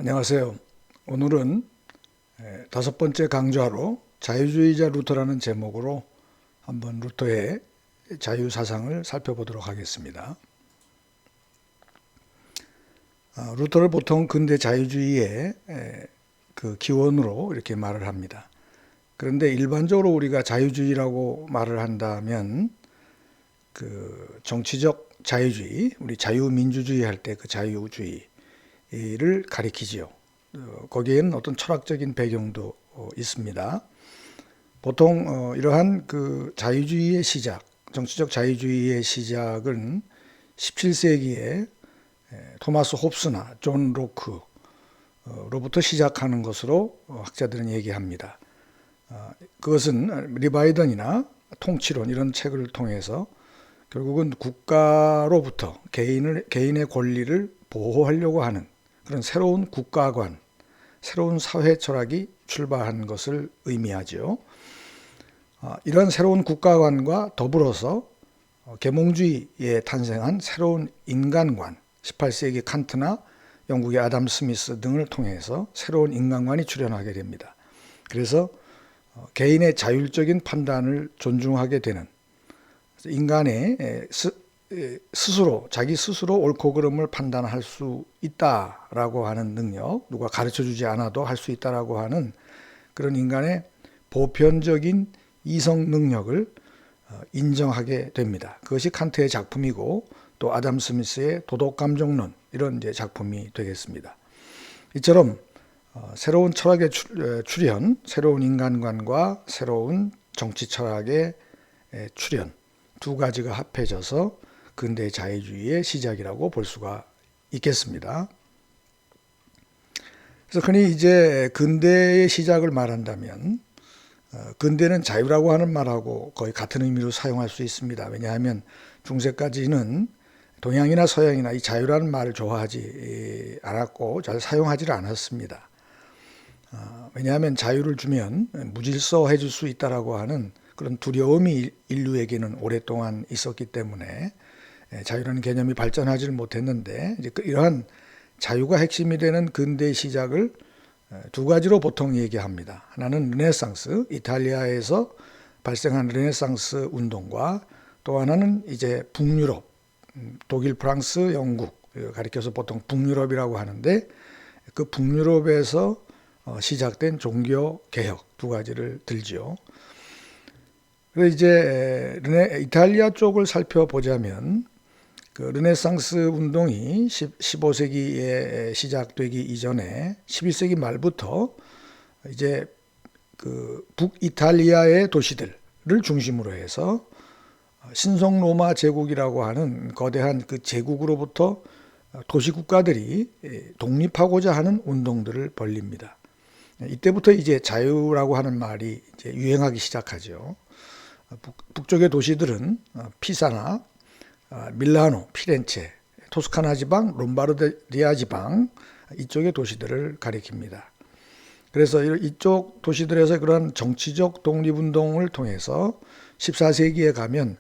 안녕하세요. 오늘은 다섯 번째 강좌로 자유주의자 루터라는 제목으로 한번 루터의 자유사상을 살펴보도록 하겠습니다. 루터를 보통 근대 자유주의의 그 기원으로 이렇게 말을 합니다. 그런데 일반적으로 우리가 자유주의라고 말을 한다면 그 정치적 자유주의, 우리 자유민주주의 할 때 그 자유주의를 가리키지요. 거기에는 어떤 철학적인 배경도 있습니다. 보통 이러한 그 자유주의의 시작, 정치적 자유주의의 시작은 17세기에 토마스 홉스나 존 로크로부터 시작하는 것으로 학자들은 얘기합니다. 그것은 리바이던이나 통치론 이런 책을 통해서 결국은 국가로부터 개인의 권리를 보호하려고 하는 그런 새로운 국가관, 새로운 사회 철학이 출발한 것을 의미하죠. 이런 새로운 국가관과 더불어서 계몽주의에 탄생한 새로운 인간관, 18세기 칸트나 영국의 아담 스미스 등을 통해서 새로운 인간관이 출현하게 됩니다. 그래서 개인의 자율적인 판단을 존중하게 되는 인간의 자기 스스로 옳고 그름을 판단할 수 있다라고 하는 능력, 누가 가르쳐주지 않아도 할 수 있다라고 하는 그런 인간의 보편적인 이성 능력을 인정하게 됩니다. 그것이 칸트의 작품이고 또 아담 스미스의 도덕감정론 이런 이제 작품이 되겠습니다. 이처럼 새로운 철학의 출현, 새로운 인간관과 새로운 정치 철학의 출현 두 가지가 합해져서 근대 자유주의의 시작이라고 볼 수가 있겠습니다. 그래서 흔히 이제 근대의 시작을 말한다면 근대는 자유라고 하는 말하고 거의 같은 의미로 사용할 수 있습니다. 왜냐하면 중세까지는 동양이나 서양이나 이 자유라는 말을 좋아하지 않았고 잘 사용하지를 않았습니다. 왜냐하면 자유를 주면 무질서해질 수 있다라고 하는 그런 두려움이 인류에게는 오랫동안 있었기 때문에 자유라는 개념이 발전하지를 못했는데 이제 이러한 자유가 핵심이 되는 근대의 시작을 두 가지로 보통 얘기합니다. 하나는 르네상스, 이탈리아에서 발생한 르네상스 운동과 또 하나는 이제 북유럽, 독일, 프랑스, 영국 가리켜서 보통 북유럽이라고 하는데 그 북유럽에서 시작된 종교 개혁 두 가지를 들지요. 그래서 이제 이탈리아 쪽을 살펴보자면 그 르네상스 운동이 15세기에 시작되기 이전에 11세기 말부터 이제 그 북이탈리아의 도시들을 중심으로 해서 신성 로마 제국이라고 하는 거대한 그 제국으로부터 도시 국가들이 독립하고자 하는 운동들을 벌립니다. 이때부터 이제 자유라고 하는 말이 이제 유행하기 시작하죠. 북쪽의 도시들은 피사나 밀라노, 피렌체, 토스카나 지방, 롬바르디아 지방 이쪽의 도시들을 가리킵니다. 그래서 이쪽 도시들에서 그런 정치적 독립운동을 통해서 14세기에 가면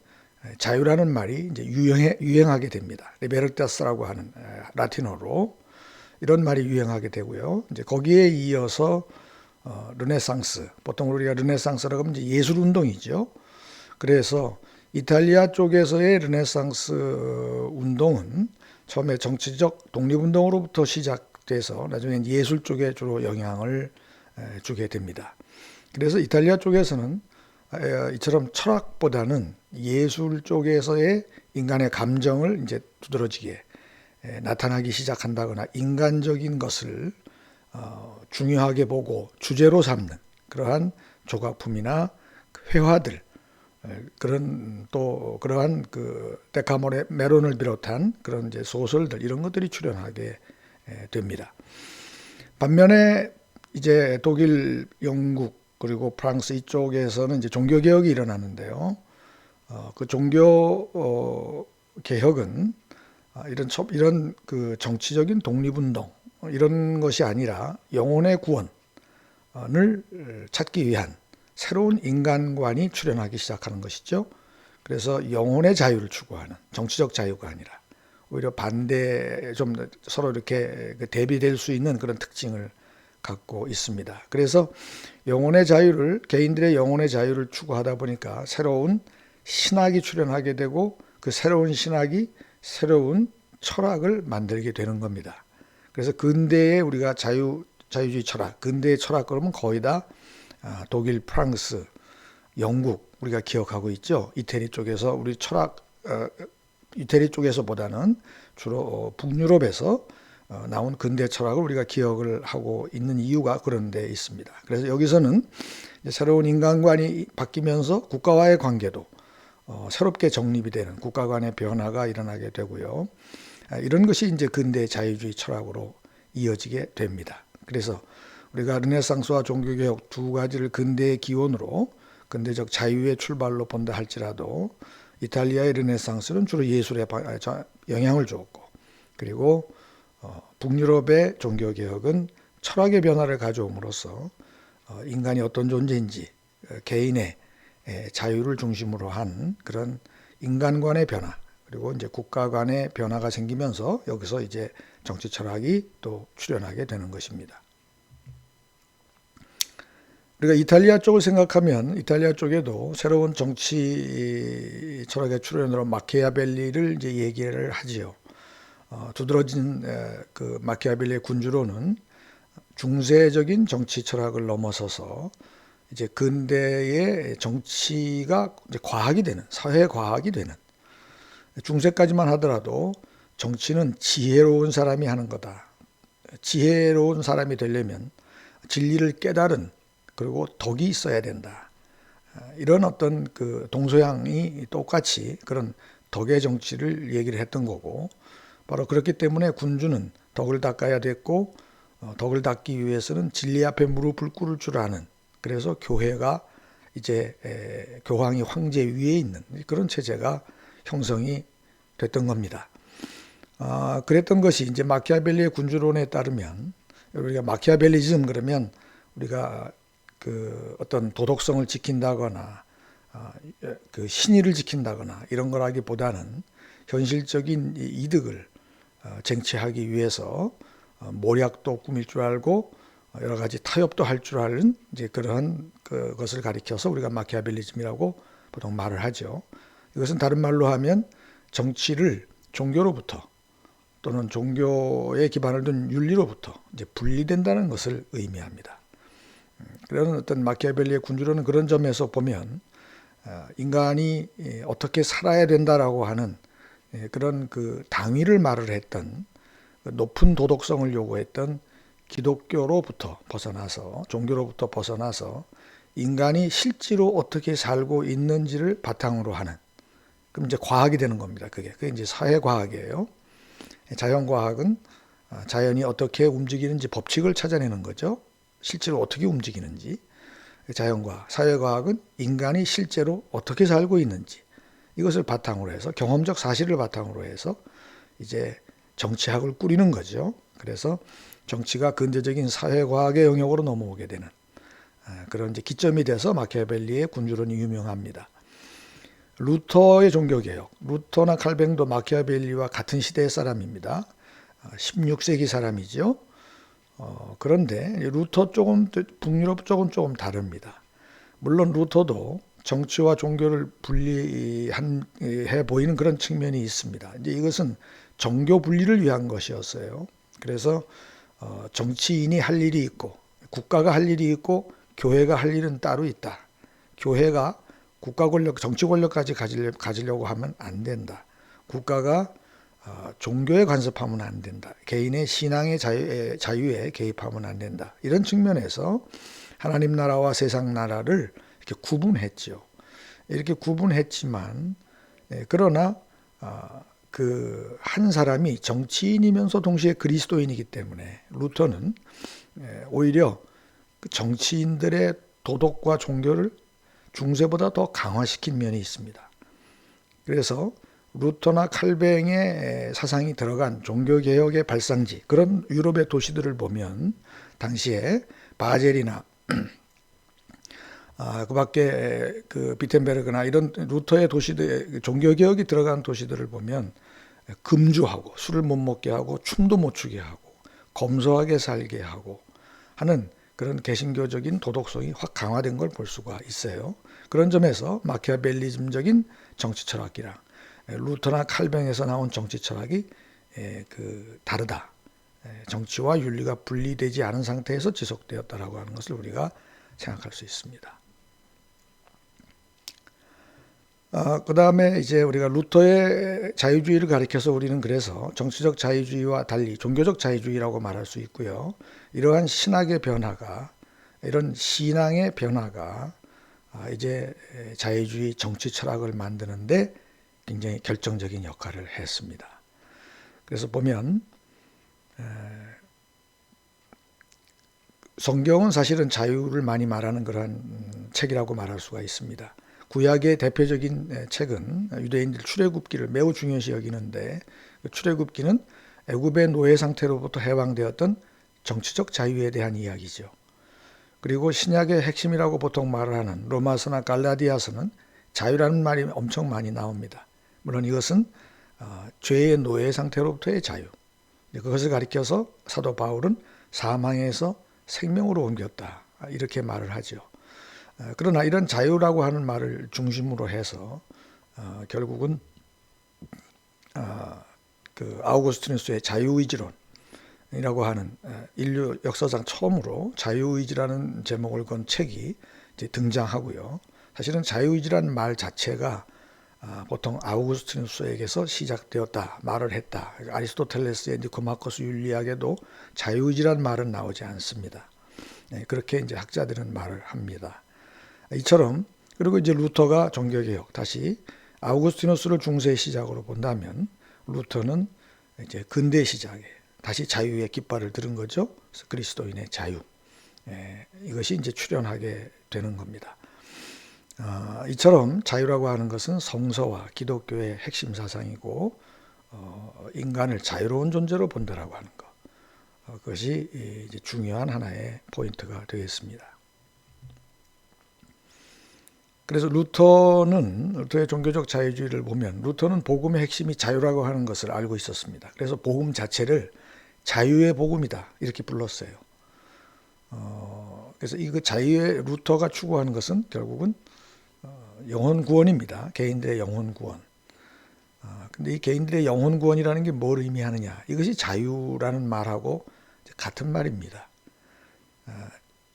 자유라는 말이 이제 유행하게 됩니다. 리베르타스라고 하는 라틴어로 이런 말이 유행하게 되고요. 이제 거기에 이어서 르네상스, 보통 우리가 르네상스라고 하면 이제 예술 운동이죠. 그래서 이탈리아 쪽에서의 르네상스 운동은 처음에 정치적 독립운동으로부터 시작돼서 나중에 예술 쪽에 주로 영향을 주게 됩니다. 그래서 이탈리아 쪽에서는 이처럼 철학보다는 예술 쪽에서의 인간의 감정을 이제 두드러지게 나타나기 시작한다거나 인간적인 것을 중요하게 보고 주제로 삼는 그러한 조각품이나 회화들 그러한 그 데카메론을 비롯한 그런 이제 소설들 이런 것들이 출현하게 됩니다. 반면에 이제 독일, 영국 그리고 프랑스 이쪽에서는 이제 종교 개혁이 일어나는데요. 그 종교 개혁은 이런 그 정치적인 독립운동 이런 것이 아니라 영혼의 구원을 찾기 위한 새로운 인간관이 출현하기 시작하는 것이죠. 그래서 영혼의 자유를 추구하는 정치적 자유가 아니라 오히려 반대 좀 서로 이렇게 대비될 수 있는 그런 특징을 갖고 있습니다. 그래서 영혼의 자유를 개인들의 영혼의 자유를 추구하다 보니까 새로운 신학이 출현하게 되고 그 새로운 신학이 새로운 철학을 만들게 되는 겁니다. 그래서 근대에 우리가 자유주의 철학, 근대의 철학 그러면 거의 다 독일, 프랑스, 영국 우리가 기억하고 있죠. 이태리 쪽에서 우리 철학 이태리 쪽에서보다는 주로 북유럽에서 나온 근대 철학을 우리가 기억을 하고 있는 이유가 그런 데 있습니다. 그래서 여기서는 새로운 인간관이 바뀌면서 국가와의 관계도 새롭게 정립이 되는 국가 간의 변화가 일어나게 되고요. 이런 것이 이제 근대 자유주의 철학으로 이어지게 됩니다. 그래서 우리가 르네상스와 종교개혁 두 가지를 근대의 기원으로 근대적 자유의 출발로 본다 할지라도 이탈리아의 르네상스는 주로 예술에 영향을 주었고 그리고 북유럽의 종교개혁은 철학의 변화를 가져옴으로써 인간이 어떤 존재인지 개인의 자유를 중심으로 한 그런 인간관의 변화 그리고 이제 국가 간의 변화가 생기면서 여기서 이제 정치 철학이 또 출현하게 되는 것입니다. 우리가 이탈리아 쪽을 생각하면 이탈리아 쪽에도 새로운 정치 철학의 출현으로 마키아벨리를 이제 얘기를 하지요. 두드러진 그 마키아벨리의 군주론은 중세적인 정치 철학을 넘어서서 이제 근대의 정치가 이제 과학이 되는 사회 과학이 되는 중세까지만 하더라도 정치는 지혜로운 사람이 하는 거다. 지혜로운 사람이 되려면 진리를 깨달은 그리고 덕이 있어야 된다. 이런 어떤 그 동서양이 똑같이 그런 덕의 정치를 얘기를 했던 거고 바로 그렇기 때문에 군주는 덕을 닦아야 됐고 덕을 닦기 위해서는 진리 앞에 무릎을 꿇을 줄 아는 그래서 교회가 이제 교황이 황제 위에 있는 그런 체제가 형성이 됐던 겁니다. 그랬던 것이 이제 마키아벨리의 군주론에 따르면 우리가 마키아벨리즘 그러면 우리가 그 어떤 도덕성을 지킨다거나 그 신의를 지킨다거나 이런 거라기보다는 현실적인 이득을 쟁취하기 위해서 모략도 꾸밀 줄 알고 여러 가지 타협도 할 줄 아는 이제 그러한 것을 가리켜서 우리가 마키아벨리즘이라고 보통 말을 하죠. 이것은 다른 말로 하면 정치를 종교로부터 또는 종교에 기반을 둔 윤리로부터 이제 분리된다는 것을 의미합니다. 그런 어떤 마키아벨리의 군주론은 그런 점에서 보면 인간이 어떻게 살아야 된다라고 하는 그런 그 당위를 말을 했던 높은 도덕성을 요구했던 기독교로부터 벗어나서 종교로부터 벗어나서 인간이 실제로 어떻게 살고 있는지를 바탕으로 하는 그럼 이제 과학이 되는 겁니다. 그게 이제 사회과학이에요. 자연과학은 자연이 어떻게 움직이는지 법칙을 찾아내는 거죠. 실제로 어떻게 움직이는지. 자연과학, 사회과학은 인간이 실제로 어떻게 살고 있는지 이것을 바탕으로 해서 경험적 사실을 바탕으로 해서 이제 정치학을 꾸리는 거죠. 그래서 정치가 근대적인 사회과학의 영역으로 넘어오게 되는 그런 이제 기점이 돼서 마키아벨리의 군주론이 유명합니다. 루터의 종교개혁, 루터나 칼뱅도 마키아벨리와 같은 시대의 사람입니다. 16세기 사람이죠. 그런데 루터 쪽은 북유럽 쪽은 조금 다릅니다. 물론 루터도 정치와 종교를 분리해 보이는 그런 측면이 있습니다. 이제 이것은 정교 분리를 위한 것이었어요. 그래서 정치인이 할 일이 있고 국가가 할 일이 있고 교회가 할 일은 따로 있다. 교회가 국가 권력, 정치 권력까지 가지려고 하면 안 된다. 국가가 종교에 간섭하면 안 된다. 개인의 신앙의 자유에 개입하면 안 된다. 이런 측면에서 하나님 나라와 세상 나라를 이렇게 구분했죠. 이렇게 구분했지만 그러나 그 한 사람이 정치인이면서 동시에 그리스도인이기 때문에 루터는 오히려 정치인들의 도덕과 종교를 중세보다 더 강화시킨 면이 있습니다. 그래서 루터나 칼뱅의 사상이 들어간 종교개혁의 발상지 그런 유럽의 도시들을 보면 당시에 바젤이나 그 밖에 그 비텐베르그나 이런 루터의 도시들 종교개혁이 들어간 도시들을 보면 금주하고 술을 못 먹게 하고 춤도 못 추게 하고 검소하게 살게 하고 하는 그런 개신교적인 도덕성이 확 강화된 걸 볼 수가 있어요. 그런 점에서 마키아벨리즘적인 정치 철학이랑 루터나 칼뱅에서 나온 정치 철학이 다르다. 정치와 윤리가 분리되지 않은 상태에서 지속되었다라고 하는 것을 우리가 생각할 수 있습니다. 그 다음에 이제 우리가 루터의 자유주의를 가리켜서 우리는 그래서 정치적 자유주의와 달리 종교적 자유주의라고 말할 수 있고요. 이러한 신학의 변화가, 이런 신앙의 변화가 이제 자유주의 정치 철학을 만드는데 굉장히 결정적인 역할을 했습니다. 그래서 보면 성경은 사실은 자유를 많이 말하는 그러한 책이라고 말할 수가 있습니다. 구약의 대표적인 책은 유대인들 출애굽기를 매우 중요시 여기는데 출애굽기는 애굽의 노예 상태로부터 해방되었던 정치적 자유에 대한 이야기죠. 그리고 신약의 핵심이라고 보통 말을 하는 로마서나 갈라디아서는 자유라는 말이 엄청 많이 나옵니다. 물론 이것은 죄의 노예 상태로부터의 자유. 그것을 가리켜서 사도 바울은 사망에서 생명으로 옮겼다. 이렇게 말을 하죠. 그러나 이런 자유라고 하는 말을 중심으로 해서 결국은 그 아우구스티누스의 자유의지론이라고 하는 인류 역사상 처음으로 자유의지라는 제목을 건 책이 이제 등장하고요. 사실은 자유의지라는 말 자체가 보통 아우구스티누스에게서 시작되었다, 말을 했다. 아리스토텔레스의 니코마코스 윤리학에도 자유의지라는 말은 나오지 않습니다. 그렇게 이제 학자들은 말을 합니다. 이처럼 그리고 이제 루터가 종교개혁, 다시 아우구스티누스를 중세의 시작으로 본다면 루터는 이제 근대 시작에 다시 자유의 깃발을 들은 거죠. 그리스도인의 자유. 이것이 이제 출현하게 되는 겁니다. 이처럼 자유라고 하는 것은 성서와 기독교의 핵심 사상이고 인간을 자유로운 존재로 본다라고 하는 것. 그것이 이제 중요한 하나의 포인트가 되겠습니다. 그래서 루터의 종교적 자유주의를 보면 루터는 복음의 핵심이 자유라고 하는 것을 알고 있었습니다. 그래서 복음 자체를 자유의 복음이다 이렇게 불렀어요. 그래서 이 자유의 루터가 추구하는 것은 결국은 영혼 구원입니다. 개인들의 영혼 구원. 근데 이 개인들의 영혼 구원이라는 게 뭘 의미하느냐? 이것이 자유라는 말하고 같은 말입니다.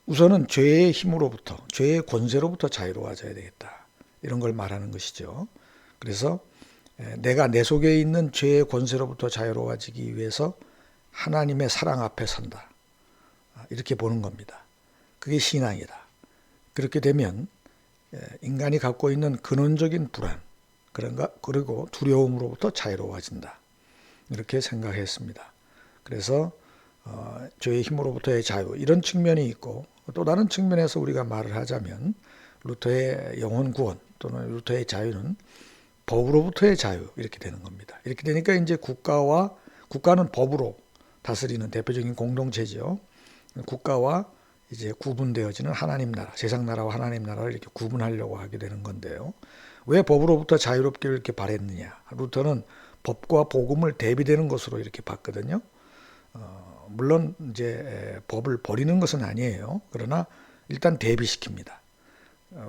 우선은 죄의 힘으로부터, 죄의 권세로부터 자유로워져야 되겠다. 이런 걸 말하는 것이죠. 그래서 내가 내 속에 있는 죄의 권세로부터 자유로워지기 위해서 하나님의 사랑 앞에 선다. 이렇게 보는 겁니다. 그게 신앙이다. 그렇게 되면 인간이 갖고 있는 근원적인 불안, 그리고 두려움으로부터 자유로워진다. 이렇게 생각했습니다. 그래서 죄의 힘으로부터의 자유, 이런 측면이 있고 또 다른 측면에서 우리가 말을 하자면 루터의 영혼 구원 또는 루터의 자유는 법으로부터의 자유 이렇게 되는 겁니다. 이렇게 되니까 이제 국가는 법으로 다스리는 대표적인 공동체죠. 국가와 이제 구분되어지는 하나님 나라, 세상 나라와 하나님 나라를 이렇게 구분하려고 하게 되는 건데요. 왜 법으로부터 자유롭기를 이렇게 바랬느냐? 루터는 법과 복음을 대비되는 것으로 이렇게 봤거든요. 물론 이제 법을 버리는 것은 아니에요. 그러나 일단 대비시킵니다.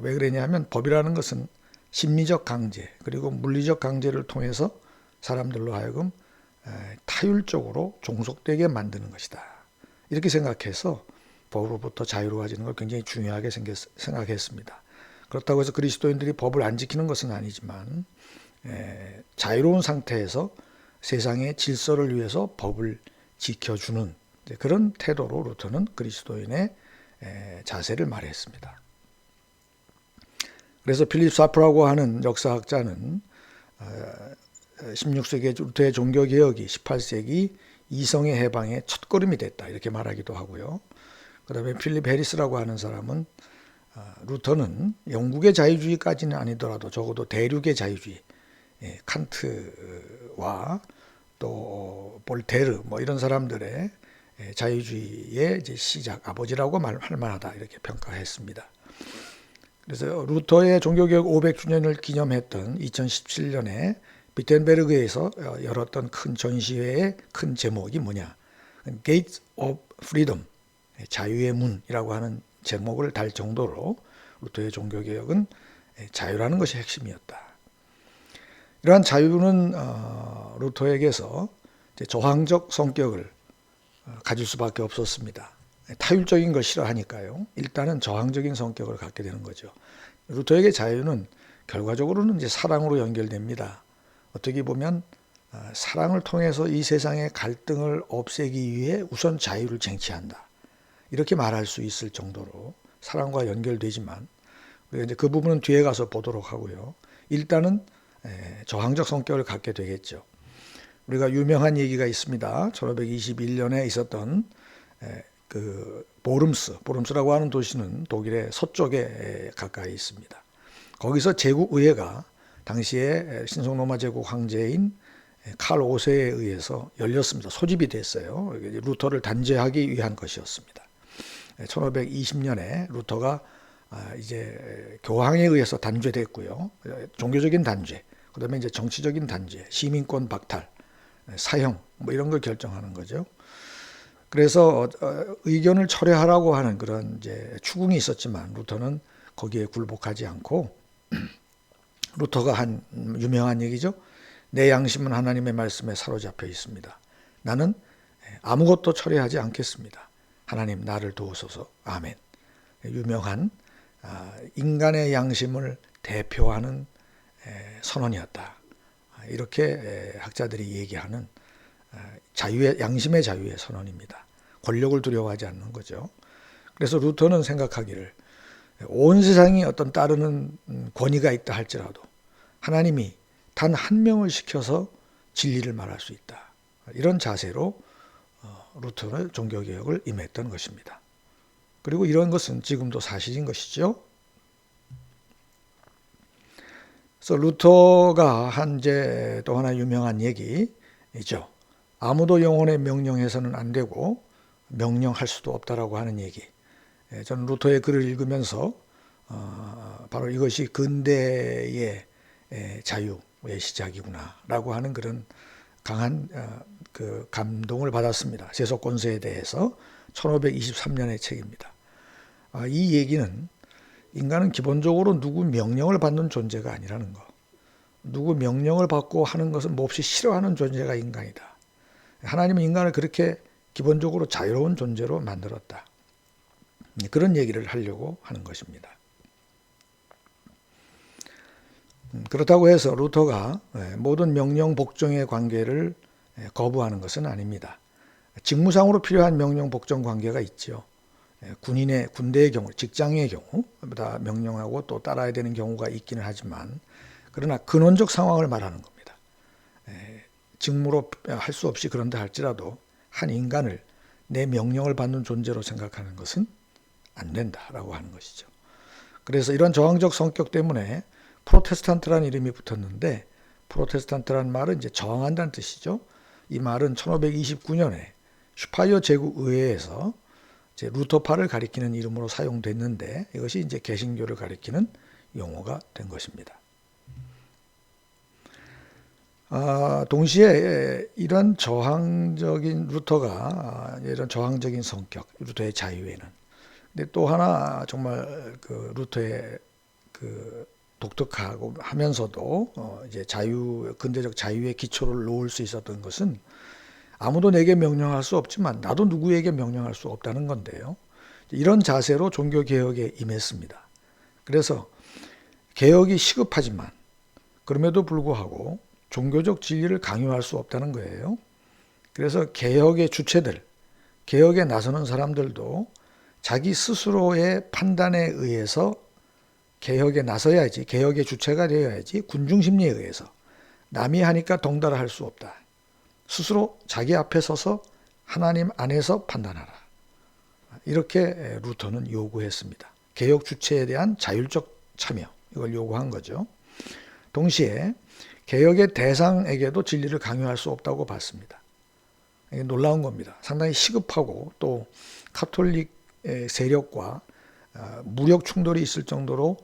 왜 그러냐면 법이라는 것은 심리적 강제 그리고 물리적 강제를 통해서 사람들로 하여금 타율적으로 종속되게 만드는 것이다. 이렇게 생각해서 법으로부터 자유로워지는 걸 굉장히 중요하게 생각했습니다. 그렇다고 해서 그리스도인들이 법을 안 지키는 것은 아니지만 자유로운 상태에서 세상의 질서를 위해서 법을 지켜주는 그런 태도로 루터는 그리스도인의 자세를 말했습니다. 그래서 필립 사프라고 하는 역사학자는 16세기 루터의 종교개혁이 18세기 이성의 해방의 첫걸음이 됐다 이렇게 말하기도 하고요. 그 다음에 필립 해리스라고 하는 사람은 루터는 영국의 자유주의까지는 아니더라도 적어도 대륙의 자유주의, 칸트와 또 볼테르 이런 사람들의 자유주의의 이제 시작 아버지라고 할 만하다 이렇게 평가했습니다. 그래서 루터의 종교개혁 500주년을 기념했던 2017년에 비텐베르그에서 열었던 큰 전시회의 큰 제목이 뭐냐? Gates of Freedom, 자유의 문이라고 하는 제목을 달 정도로 루터의 종교개혁은 자유라는 것이 핵심이었다. 이러한 자유는 루터에게서 저항적 성격을 가질 수밖에 없었습니다. 타율적인 걸 싫어하니까요. 일단은 저항적인 성격을 갖게 되는 거죠. 루터에게 자유는 결과적으로는 이제 사랑으로 연결됩니다. 어떻게 보면 사랑을 통해서 이 세상의 갈등을 없애기 위해 우선 자유를 쟁취한다. 이렇게 말할 수 있을 정도로 사랑과 연결되지만 우리가 이제 그 부분은 뒤에 가서 보도록 하고요. 일단은 저항적 성격을 갖게 되겠죠. 우리가 유명한 얘기가 있습니다. 1521년에 있었던 그 보름스라고 하는 도시는 독일의 서쪽에 가까이 있습니다. 거기서 제국의회가 당시에 신성로마 제국 황제인 칼 5세에 의해서 열렸습니다. 소집이 됐어요. 루터를 단죄하기 위한 것이었습니다. 1520년에 루터가 이제 교황에 의해서 단죄됐고요. 종교적인 단죄, 그다음에 이제 정치적인 단죄, 시민권 박탈, 사형 뭐 이런 걸 결정하는 거죠. 그래서 의견을 철회하라고 하는 그런 이제 추궁이 있었지만 루터는 거기에 굴복하지 않고 루터가 한 유명한 얘기죠. 내 양심은 하나님의 말씀에 사로잡혀 있습니다. 나는 아무것도 철회하지 않겠습니다. 하나님 나를 도우소서. 아멘. 유명한 인간의 양심을 대표하는 선언이었다. 이렇게 학자들이 얘기하는 양심의 자유의 선언입니다. 권력을 두려워하지 않는 거죠. 그래서 루터는 생각하기를 온 세상이 어떤 따르는 권위가 있다 할지라도 하나님이 단 한 명을 시켜서 진리를 말할 수 있다. 이런 자세로 루터는 종교개혁을 임했던 것입니다. 그리고 이런 것은 지금도 사실인 것이죠. 그래서 루터가 한 이제 또 하나 유명한 얘기죠. 아무도 영혼에 명령해서는 안 되고 명령할 수도 없다라고 하는 얘기. 저는 루터의 글을 읽으면서 바로 이것이 근대의 자유의 시작이구나라고 하는 그런 강한 그 감동을 받았습니다. 세속권세에 대해서 1523년의 책입니다. 이 얘기는 인간은 기본적으로 누구 명령을 받는 존재가 아니라는 거. 누구 명령을 받고 하는 것은 몹시 싫어하는 존재가 인간이다. 하나님은 인간을 그렇게 기본적으로 자유로운 존재로 만들었다. 그런 얘기를 하려고 하는 것입니다. 그렇다고 해서 루터가 모든 명령 복종의 관계를 거부하는 것은 아닙니다. 직무상으로 필요한 명령 복종 관계가 있죠. 군대의 경우, 직장의 경우 다 명령하고 또 따라야 되는 경우가 있기는 하지만 그러나 근원적 상황을 말하는 겁니다. 직무로 할 수 없이 그런다 할지라도 한 인간을 내 명령을 받는 존재로 생각하는 것은 안 된다라고 하는 것이죠. 그래서 이런 저항적 성격 때문에 프로테스탄트라는 이름이 붙었는데 프로테스탄트라는 말은 이제 저항한다는 뜻이죠. 이 말은 1529년에 슈파이어 제국의회에서 이제 루터파를 가리키는 이름으로 사용됐는데 이것이 이제 개신교를 가리키는 용어가 된 것입니다. 동시에 이런 저항적인 루터가 이런 저항적인 성격, 루터의 자유에는 근데 또 하나 정말 그 루터의 그 독특하고 하면서도 이제 근대적 자유의 기초를 놓을 수 있었던 것은 아무도 내게 명령할 수 없지만 나도 누구에게 명령할 수 없다는 건데요. 이런 자세로 종교개혁에 임했습니다. 그래서 개혁이 시급하지만 그럼에도 불구하고 종교적 진리를 강요할 수 없다는 거예요. 그래서 개혁의 주체들, 개혁에 나서는 사람들도 자기 스스로의 판단에 의해서 개혁에 나서야지, 개혁의 주체가 되어야지 군중심리에 의해서 남이 하니까 덩달아 할 수 없다. 스스로 자기 앞에 서서 하나님 안에서 판단하라. 이렇게 루터는 요구했습니다. 개혁 주체에 대한 자율적 참여, 이걸 요구한 거죠. 동시에 개혁의 대상에게도 진리를 강요할 수 없다고 봤습니다. 이게 놀라운 겁니다. 상당히 시급하고 또 카톨릭 세력과 무력 충돌이 있을 정도로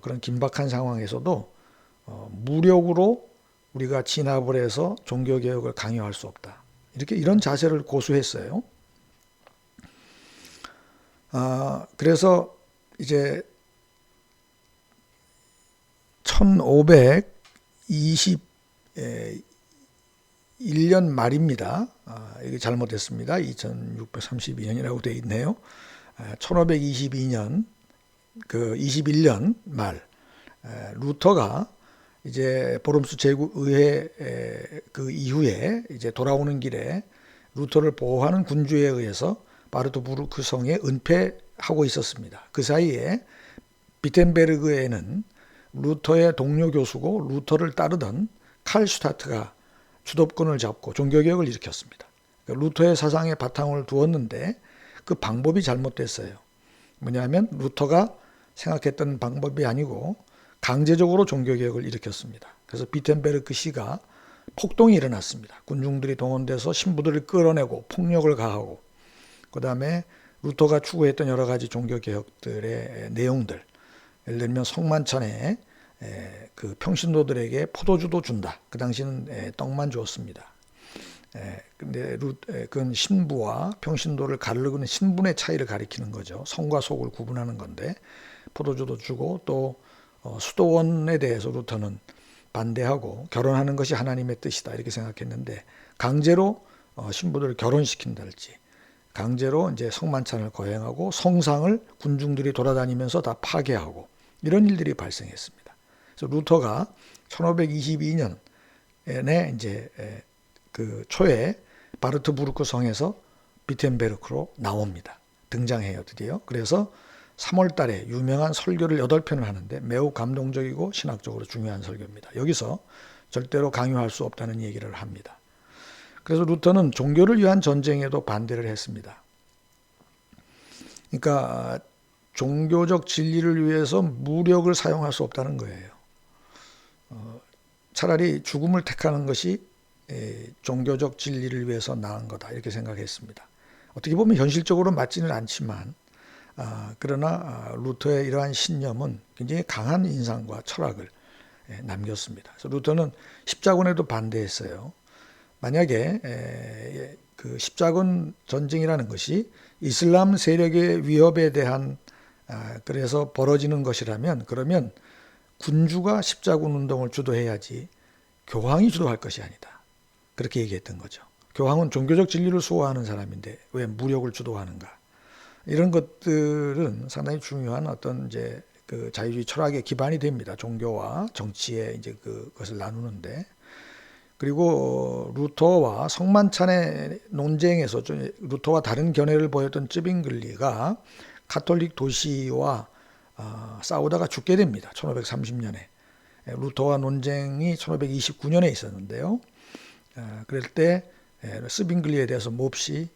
그런 긴박한 상황에서도 무력으로 우리가 진압을 해서 종교개혁을 강요할 수 없다. 이런 자세를 고수했어요. 그래서 이제 1521년 말입니다. 이게 잘못됐습니다. 2632년이라고 되어 있네요. 1522년, 21년 말, 루터가 이제 보름수 제국의회 그 이후에 이제 돌아오는 길에 루터를 보호하는 군주에 의해서 바르트부르크 성에 은폐하고 있었습니다. 그 사이에 비텐베르그에는 루터의 동료 교수고 루터를 따르던 칼슈타트가 주도권을 잡고 종교개혁을 일으켰습니다. 루터의 사상에 바탕을 두었는데 그 방법이 잘못됐어요. 뭐냐면 루터가 생각했던 방법이 아니고 강제적으로 종교개혁을 일으켰습니다. 그래서 비텐베르크 시가 폭동이 일어났습니다. 군중들이 동원돼서 신부들을 끌어내고 폭력을 가하고, 그 다음에 루터가 추구했던 여러 가지 종교개혁들의 내용들, 예를 들면 성만찬에 그 평신도들에게 포도주도 준다. 그 당시는 떡만 주었습니다. 근데 그건 신부와 평신도를 가르는 신분의 차이를 가리키는 거죠. 성과 속을 구분하는 건데 포도주도 주고 또 수도원에 대해서 루터는 반대하고 결혼하는 것이 하나님의 뜻이다 이렇게 생각했는데 강제로 신부들을 결혼시킨달지 강제로 이제 성만찬을 거행하고 성상을 군중들이 돌아다니면서 다 파괴하고 이런 일들이 발생했습니다. 그래서 루터가 1522년에 이제 그 초에 바르트부르크 성에서 비텐베르크로 나옵니다. 등장해요, 드디어. 그래서 3월 달에 유명한 설교를 8편을 하는데 매우 감동적이고 신학적으로 중요한 설교입니다. 여기서 절대로 강요할 수 없다는 얘기를 합니다. 그래서 루터는 종교를 위한 전쟁에도 반대를 했습니다. 그러니까 종교적 진리를 위해서 무력을 사용할 수 없다는 거예요. 차라리 죽음을 택하는 것이 종교적 진리를 위해서 나은 거다 이렇게 생각했습니다. 어떻게 보면 현실적으로 맞지는 않지만 그러나 루터의 이러한 신념은 굉장히 강한 인상과 철학을 남겼습니다. 그래서 루터는 십자군에도 반대했어요. 만약에 그 십자군 전쟁이라는 것이 이슬람 세력의 위협에 대한 그래서 벌어지는 것이라면 그러면 군주가 십자군 운동을 주도해야지 교황이 주도할 것이 아니다. 그렇게 얘기했던 거죠. 교황은 종교적 진리를 수호하는 사람인데 왜 무력을 주도하는가? 이런 것들은 상당히 중요한 어떤 이제 그 자유주의 철학의 기반이 됩니다. 종교와 정치의 이제 그것을 나누는데. 그리고 루터와 성만찬의 논쟁에서 루터와 다른 견해를 보였던 쯔빙글리가 가톨릭 도시와 싸우다가 죽게 됩니다. 1530년에. 루터와 논쟁이 1529년에 있었는데요. 그럴 때 쯔빙글리에 대해서 몹시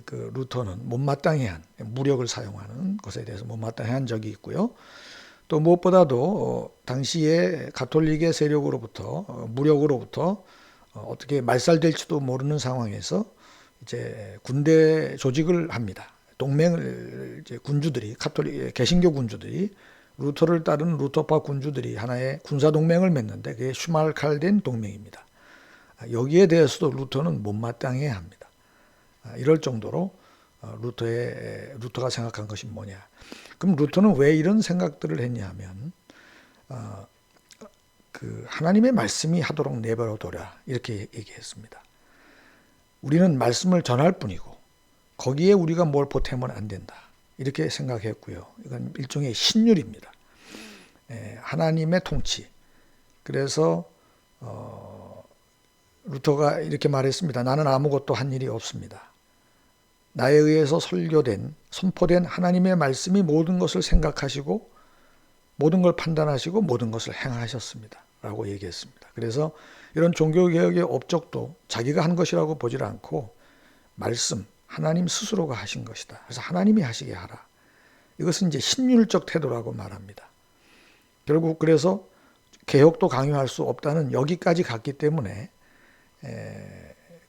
그 루터는 못마땅해 한 무력을 사용하는 것에 대해서 못마땅해 한 적이 있고요. 또 무엇보다도 당시에 가톨릭의 세력으로부터 무력으로부터 어떻게 말살될지도 모르는 상황에서 이제 군대 조직을 합니다. 동맹을 이제 군주들이 가톨릭 개신교 군주들이 루터를 따르는 루터파 군주들이 하나의 군사 동맹을 맺는데 그게 슈말칼덴 동맹입니다. 여기에 대해서도 루터는 못마땅해 합니다. 이럴 정도로 루터가 생각한 것이 뭐냐? 그럼 루터는 왜 이런 생각들을 했냐면 그 하나님의 말씀이 하도록 내버려둬라 이렇게 얘기했습니다. 우리는 말씀을 전할 뿐이고 거기에 우리가 뭘 보태면 안 된다 이렇게 생각했고요. 이건 일종의 신율입니다. 하나님의 통치. 그래서 루터가 이렇게 말했습니다. 나는 아무것도 한 일이 없습니다. 나에 의해서 선포된 하나님의 말씀이 모든 것을 생각하시고 모든 걸 판단하시고 모든 것을 행하셨습니다. 라고 얘기했습니다. 그래서 이런 종교개혁의 업적도 자기가 한 것이라고 보질 않고 말씀, 하나님 스스로가 하신 것이다. 그래서 하나님이 하시게 하라. 이것은 이제 신율적 태도라고 말합니다. 결국 그래서 개혁도 강요할 수 없다는 여기까지 갔기 때문에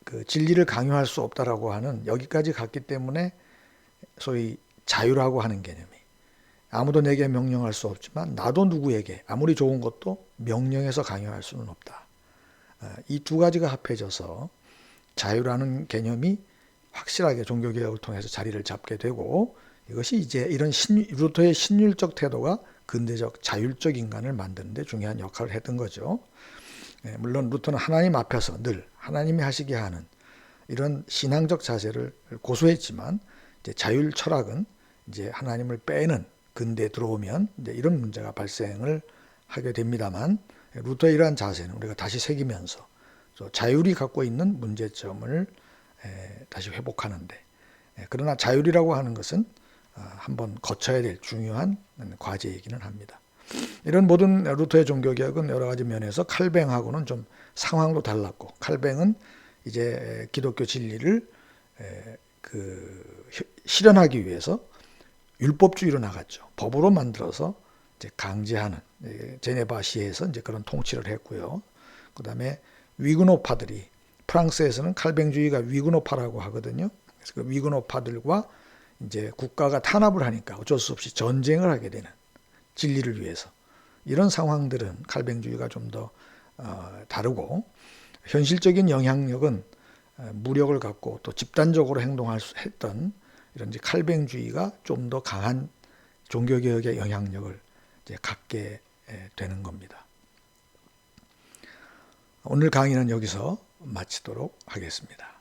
그 진리를 강요할 수 없다라고 하는 여기까지 갔기 때문에 소위 자유라고 하는 개념이 아무도 내게 명령할 수 없지만 나도 누구에게 아무리 좋은 것도 명령해서 강요할 수는 없다. 이 두 가지가 합해져서 자유라는 개념이 확실하게 종교개혁을 통해서 자리를 잡게 되고, 이것이 이제 이런 루터의 신율적 태도가 근대적 자율적 인간을 만드는 데 중요한 역할을 했던 거죠. 물론 루터는 하나님 앞에서 늘 하나님이 하시게 하는 이런 신앙적 자세를 고수했지만, 이제 자율 철학은 이제 하나님을 빼는 근대에 들어오면 이제 이런 문제가 발생을 하게 됩니다만, 루터의 이러한 자세는 우리가 다시 새기면서 자율이 갖고 있는 문제점을 다시 회복하는데, 그러나 자율이라고 하는 것은 한번 거쳐야 될 중요한 과제이기는 합니다. 이런 모든 루터의 종교개혁은 여러 가지 면에서 칼뱅하고는 좀 상황도 달랐고, 칼뱅은 이제 기독교 진리를 실현하기 위해서 율법주의로 나갔죠. 법으로 만들어서 이제 강제하는, 제네바 시에서 이제 그런 통치를 했고요. 그 다음에 위그노파들이, 프랑스에서는 칼뱅주의가 위그노파라고 하거든요. 그래서 그 위그노파들과 이제 국가가 탄압을 하니까 어쩔 수 없이 전쟁을 하게 되는, 진리를 위해서. 이런 상황들은 칼뱅주의가 좀 더 다르고, 현실적인 영향력은 무력을 갖고 또 집단적으로 행동할 수 했던 이런 이제 칼뱅주의가 좀 더 강한 종교개혁의 영향력을 이제 갖게 되는 겁니다. 오늘 강의는 여기서 마치도록 하겠습니다.